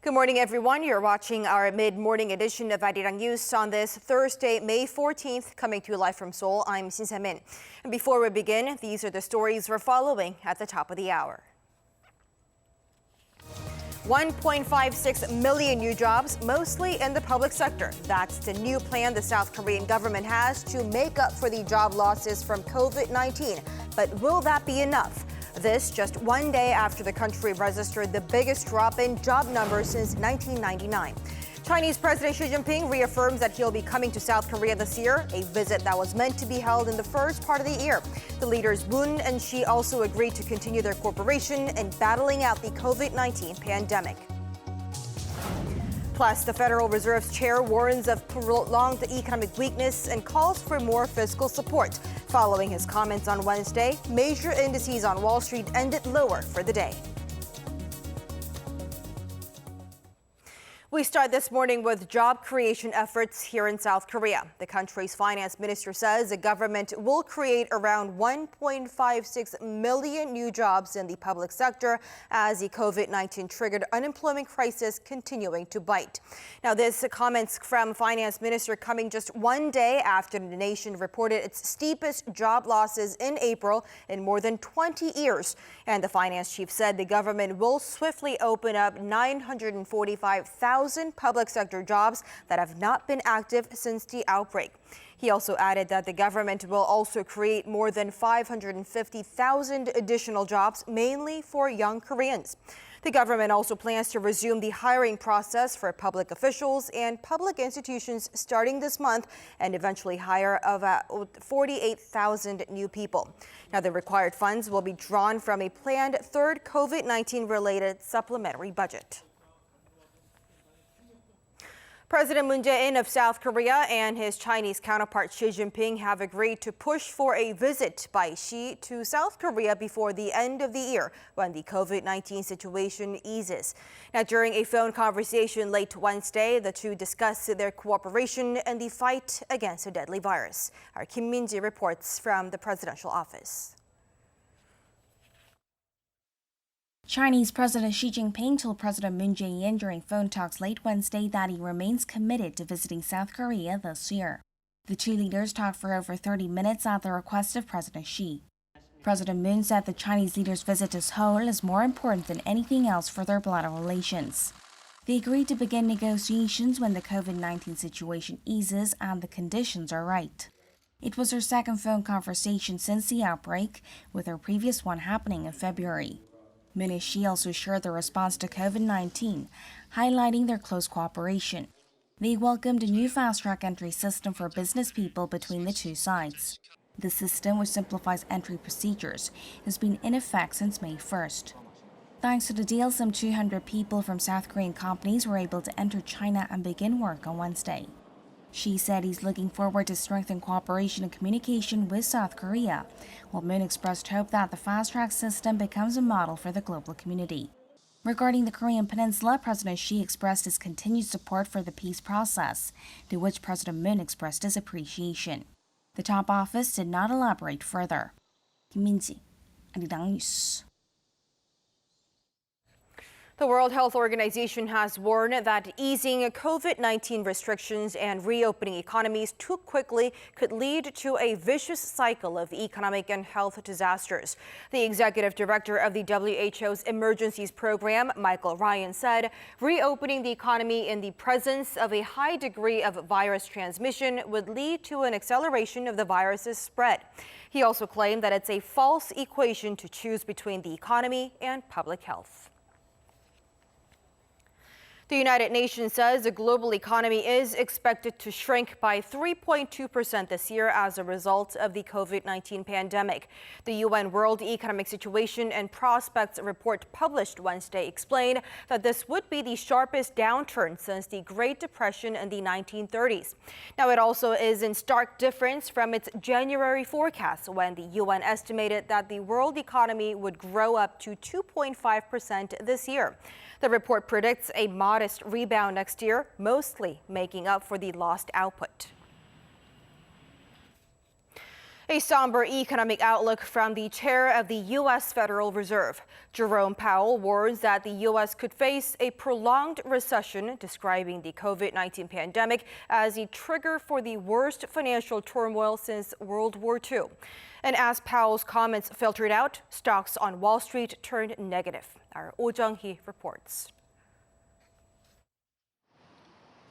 Good morning, everyone. You're watching our mid-morning edition of Arirang News on this Thursday, May 14th, coming to you live from Seoul. I'm Shin Se-min. And before we begin, these are the stories we're following at the top of the hour. 1.56 million new jobs, mostly in the public sector. That's the new plan the South Korean government has to make up for the job losses from COVID-19. But will that be enough? This just one day after the country registered the biggest drop in job numbers since 1999. Chinese President Xi Jinping reaffirms that he'll be coming to South Korea this year, a visit that was meant to be held in the first part of the year. The leaders Moon and Xi also agreed to continue their cooperation in battling out the COVID-19 pandemic. Plus, the Federal Reserve's chair warns of prolonged economic weakness and calls for more fiscal support. Following his comments on Wednesday, major indices on Wall Street ended lower for the day. We start this morning with job creation efforts here in South Korea. The country's finance minister says the government will create around 1.56 million new jobs in the public sector as the COVID-19 triggered unemployment crisis continuing to bite. Now, this comments from finance minister coming just one day after the nation reported its steepest job losses in April in more than 20 years. And the finance chief said the government will swiftly open up 945,000 public sector jobs that have not been active since the outbreak. He also added that the government will also create more than 550,000 additional jobs, mainly for young Koreans. The government also plans to resume the hiring process for public officials and public institutions starting this month and eventually hire about 48,000 new people. Now, the required funds will be drawn from a planned third COVID-19 related supplementary budget. President Moon Jae-in of South Korea and his Chinese counterpart Xi Jinping have agreed to push for a visit by Xi to South Korea before the end of the year when the COVID-19 situation eases. Now, during a phone conversation late Wednesday, the two discussed their cooperation in the fight against a deadly virus. Our Kim Min-ji reports from the presidential office. Chinese President Xi Jinping told President Moon Jae-in during phone talks late Wednesday that he remains committed to visiting South Korea this year. The two leaders talked for over 30 minutes at the request of President Xi. President Moon said the Chinese leaders' visit to Seoul is more important than anything else for their bilateral relations. They agreed to begin negotiations when the COVID-19 situation eases and the conditions are right. It was their second phone conversation since the outbreak, with their previous one happening in February. Moon and Xi also shared their response to COVID-19, highlighting their close cooperation. They welcomed a new fast-track entry system for business people between the two sides. The system, which simplifies entry procedures, has been in effect since May 1st. Thanks to the deal, some 200 people from South Korean companies were able to enter China and begin work on Wednesday. Xi said he's looking forward to strengthen cooperation and communication with South Korea, while Moon expressed hope that the fast-track system becomes a model for the global community. Regarding the Korean Peninsula, President Xi expressed his continued support for the peace process, to which President Moon expressed his appreciation. The top office did not elaborate further. Kim Min-ji, Arirang News. The World Health Organization has warned that easing COVID-19 restrictions and reopening economies too quickly could lead to a vicious cycle of economic and health disasters. The executive director of the WHO's Emergencies Program, Michael Ryan, said reopening the economy in the presence of a high degree of virus transmission would lead to an acceleration of the virus's spread. He also claimed that it's a false equation to choose between the economy and public health. The United Nations says the global economy is expected to shrink by 3.2% this year as a result of the COVID-19 pandemic. The UN World Economic Situation and Prospects report published Wednesday explained that this would be the sharpest downturn since the Great Depression in the 1930s. Now, it also is in stark difference from its January forecast when the UN estimated that the world economy would grow up to 2.5% this year. The report predicts a modest rebound next year, mostly making up for the lost output. A somber economic outlook from the chair of the U.S. Federal Reserve. Jerome Powell warns that the U.S. could face a prolonged recession, describing the COVID-19 pandemic as a trigger for the worst financial turmoil since World War II. And as Powell's comments filtered out, stocks on Wall Street turned negative. Our Oh Jung-hee reports.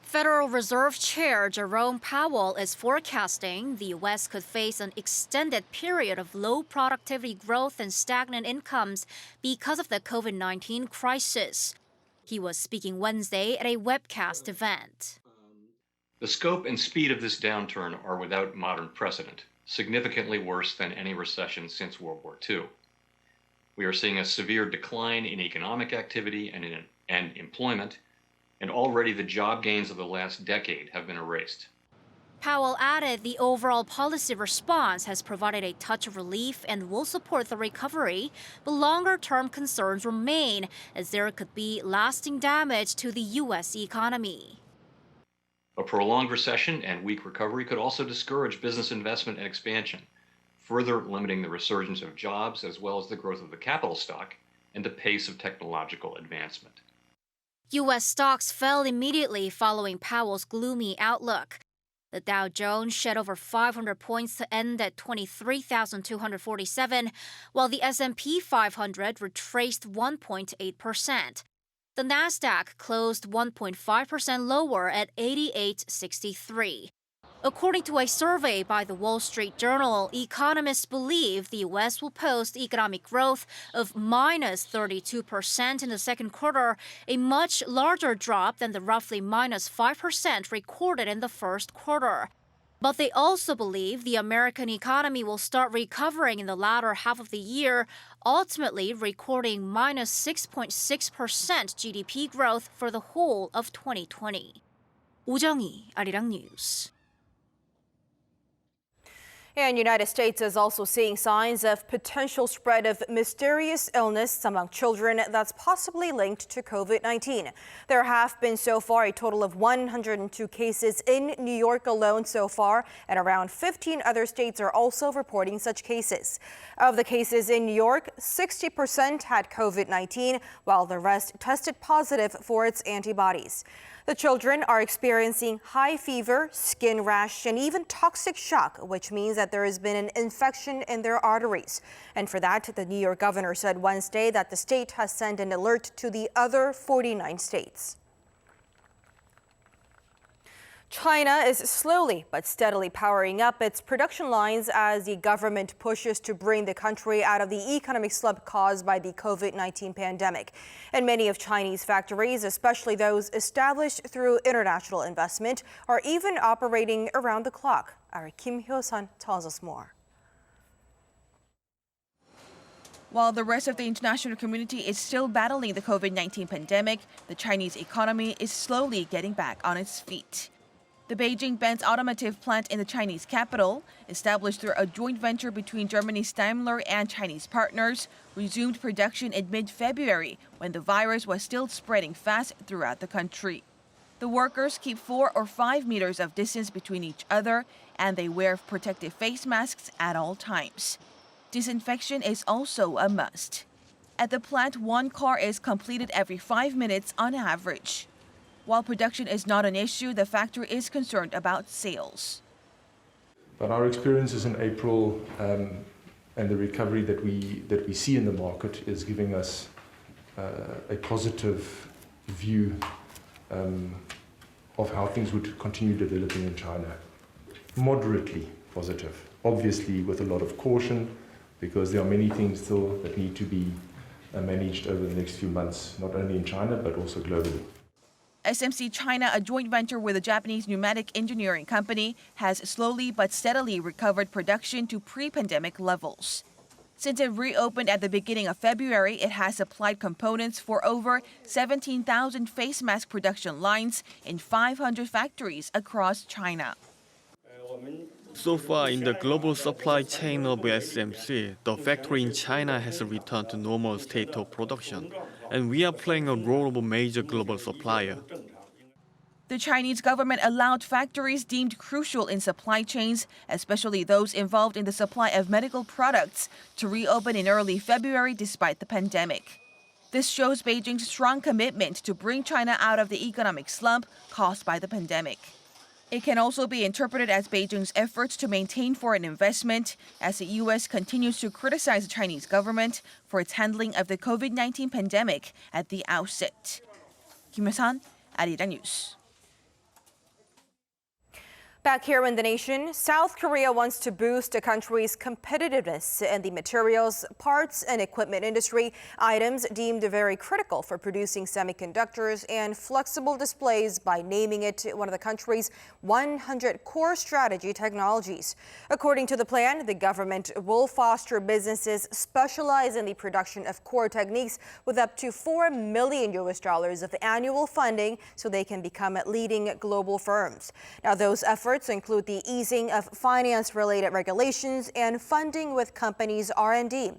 Federal Reserve Chair Jerome Powell is forecasting the U.S. could face an extended period of low productivity growth and stagnant incomes because of the COVID-19 crisis. He was speaking Wednesday at a webcast event. The scope and speed of this downturn are without modern precedent, significantly worse than any recession since World War II. We are seeing a severe decline in economic activity and employment, and already the job gains of the last decade have been erased. Powell added the overall policy response has provided a touch of relief and will support the recovery, but longer-term concerns remain as there could be lasting damage to the U.S. economy. A prolonged recession and weak recovery could also discourage business investment and expansion, further limiting the resurgence of jobs as well as the growth of the capital stock and the pace of technological advancement. U.S. stocks fell immediately following Powell's gloomy outlook. The Dow Jones shed over 500 points to end at 23,247, while the S&P 500 retraced 1.8%. The Nasdaq closed 1.5% lower at 8863. According to a survey by the Wall Street Journal, economists believe the U.S. will post economic growth of minus 32% in the second quarter, a much larger drop than the roughly minus 5% recorded in the first quarter. But they also believe the American economy will start recovering in the latter half of the year, ultimately recording minus 6.6% GDP growth for the whole of 2020. Oh Jung-hee, Arirang News. And the United States is also seeing signs of potential spread of mysterious illness among children that's possibly linked to COVID-19. There have been so far a total of 102 cases in New York alone so far, and around 15 other states are also reporting such cases. Of the cases in New York, 60% had COVID-19, while the rest tested positive for its antibodies. The children are experiencing high fever, skin rash, and even toxic shock, which means that there has been an infection in their arteries. And for that, the New York governor said Wednesday that the state has sent an alert to the other 49 states. China is slowly but steadily powering up its production lines as the government pushes to bring the country out of the economic slump caused by the COVID-19 pandemic. And many of Chinese factories, especially those established through international investment, are even operating around the clock. Our Kim Hyo-sun tells us more. While the rest of the international community is still battling the COVID-19 pandemic, the Chinese economy is slowly getting back on its feet. The Beijing-Benz automotive plant in the Chinese capital, established through a joint venture between Germany's Daimler and Chinese partners, resumed production in mid-February when the virus was still spreading fast throughout the country. The workers keep 4 or 5 meters of distance between each other, and they wear protective face masks at all times. Disinfection is also a must. At the plant, one car is completed every 5 minutes on average. While production is not an issue, the factory is concerned about sales. But our experiences in April and the recovery that we see in the market is giving us a positive view of how things would continue developing in China. Moderately positive, obviously with a lot of caution, because there are many things still that need to be managed over the next few months, not only in China but also globally. SMC China, a joint venture with a Japanese pneumatic engineering company, has slowly but steadily recovered production to pre-pandemic levels. Since it reopened at the beginning of February, it has supplied components for over 17,000 face mask production lines in 500 factories across China. So far in the global supply chain of SMC, the factory in China has returned to normal state of production, and we are playing a role of a major global supplier. The Chinese government allowed factories deemed crucial in supply chains, especially those involved in the supply of medical products, to reopen in early February despite the pandemic. This shows Beijing's strong commitment to bring China out of the economic slump caused by the pandemic. It can also be interpreted as Beijing's efforts to maintain foreign investment as the U.S. continues to criticize the Chinese government for its handling of the COVID-19 pandemic at the outset. Kim Hyo-san, Arirang News. Back here in the nation, South Korea wants to boost the country's competitiveness in the materials, parts, and equipment industry, items deemed very critical for producing semiconductors and flexible displays by naming it one of the country's 100 core strategy technologies. According to the plan, the government will foster businesses specialized in the production of core techniques with up to $4 million of annual funding so they can become leading global firms. Now, those efforts include the easing of finance-related regulations and funding with companies' R&D.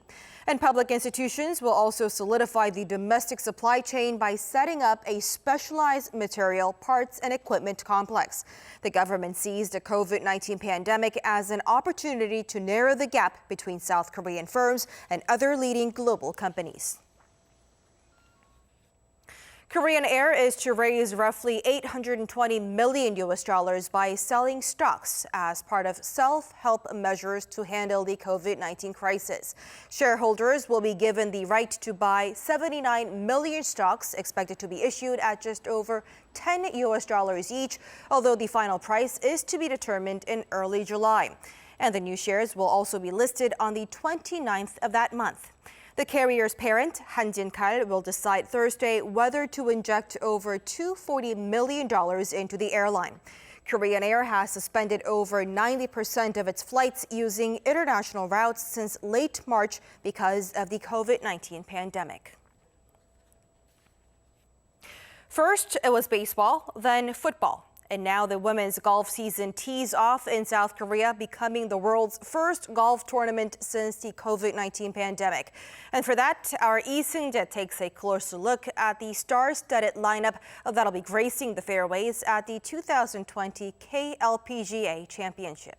And public institutions will also solidify the domestic supply chain by setting up a specialized material, parts, and equipment complex. The government sees the COVID-19 pandemic as an opportunity to narrow the gap between South Korean firms and other leading global companies. Korean Air is to raise roughly $820 million by selling stocks as part of self-help measures to handle the COVID-19 crisis. Shareholders will be given the right to buy 79 million stocks, expected to be issued at just over $10 each, although the final price is to be determined in early July. And the new shares will also be listed on the 29th of that month. The carrier's parent, Hanjin-Kal, will decide Thursday whether to inject over $240 million into the airline. Korean Air has suspended over 90% of its flights using international routes since late March because of the COVID-19 pandemic. First, it was baseball, then football. And now the women's golf season tees off in South Korea, becoming the world's first golf tournament since the COVID-19 pandemic. And for that, our Lee Seung-jae takes a closer look at the star-studded lineup that'll be gracing the fairways at the 2020 KLPGA Championship.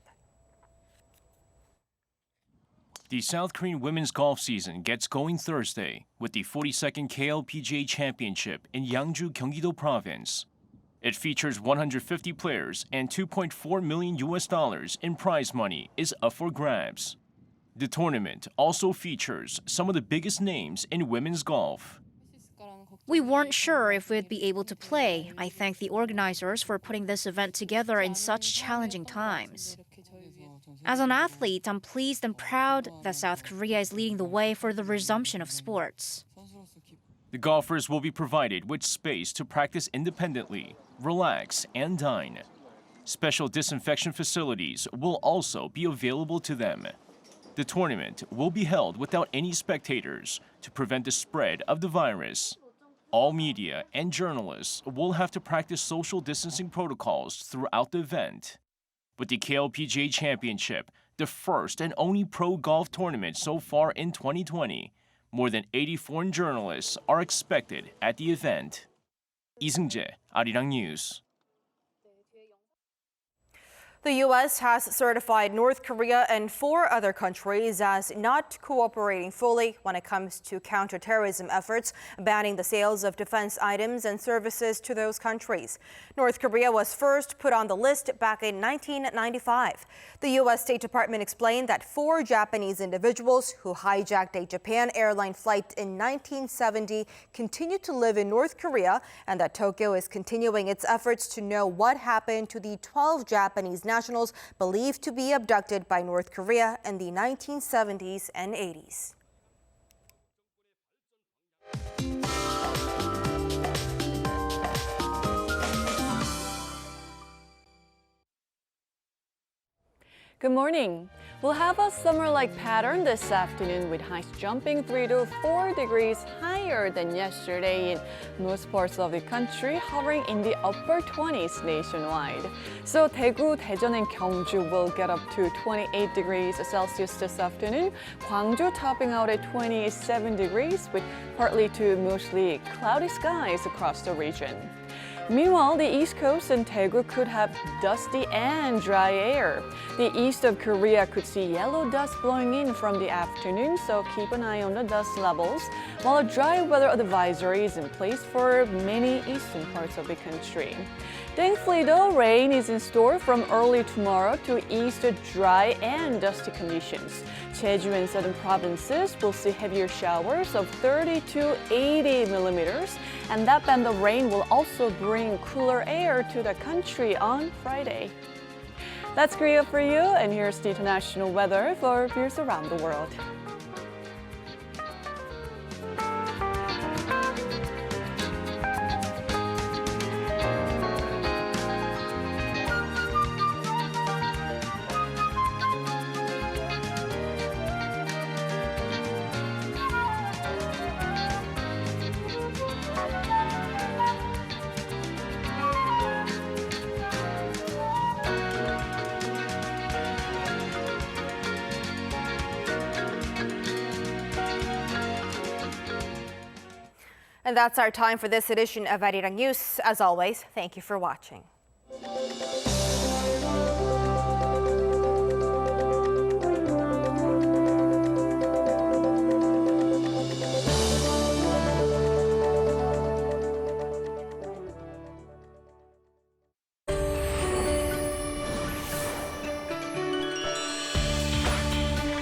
The South Korean women's golf season gets going Thursday with the 42nd KLPGA Championship in Yangju, Gyeonggi-do Province. It features 150 players and $2.4 million in prize money is up for grabs. The tournament also features some of the biggest names in women's golf. We weren't sure if we'd be able to play. I thank the organizers for putting this event together in such challenging times. As an athlete, I'm pleased and proud that South Korea is leading the way for the resumption of sports. The golfers will be provided with space to practice independently, relax, and dine. Special disinfection facilities will also be available to them. The tournament will be held without any spectators to prevent the spread of the virus. All media and journalists will have to practice social distancing protocols throughout the event. With the KLPGA Championship, the first and only pro golf tournament so far in 2020, more than 80 foreign journalists are expected at the event. Lee Seung-jae, Arirang News. The U.S. has certified North Korea and 4 other countries as not cooperating fully when it comes to counterterrorism efforts, banning the sales of defense items and services to those countries. North Korea was first put on the list back in 1995. The U.S. State Department explained that 4 Japanese individuals who hijacked a Japan airline flight in 1970 continue to live in North Korea, and that Tokyo is continuing its efforts to know what happened to the 12 Japanese nationals believed to be abducted by North Korea in the 1970s and 80s. Good morning. We'll have a summer-like pattern this afternoon with highs jumping 3 to 4 degrees higher than yesterday in most parts of the country, hovering in the upper 20s nationwide. So Daegu, Daejeon, and Gyeongju will get up to 28 degrees Celsius this afternoon. Gwangju topping out at 27 degrees with partly to mostly cloudy skies across the region. Meanwhile, the East Coast and Daegu could have dusty and dry air. The east of Korea could see yellow dust blowing in from the afternoon, so keep an eye on the dust levels, while a dry weather advisory is in place for many eastern parts of the country. Thankfully, though, rain is in store from early tomorrow to ease the dry and dusty conditions. Jeju and southern provinces will see heavier showers of 30 to 80 millimeters, and that band of rain will also bring cooler air to the country on Friday. That's Korea for you, and here's the international weather for viewers around the world. And that's our time for this edition of Arirang News. As always, thank you for watching.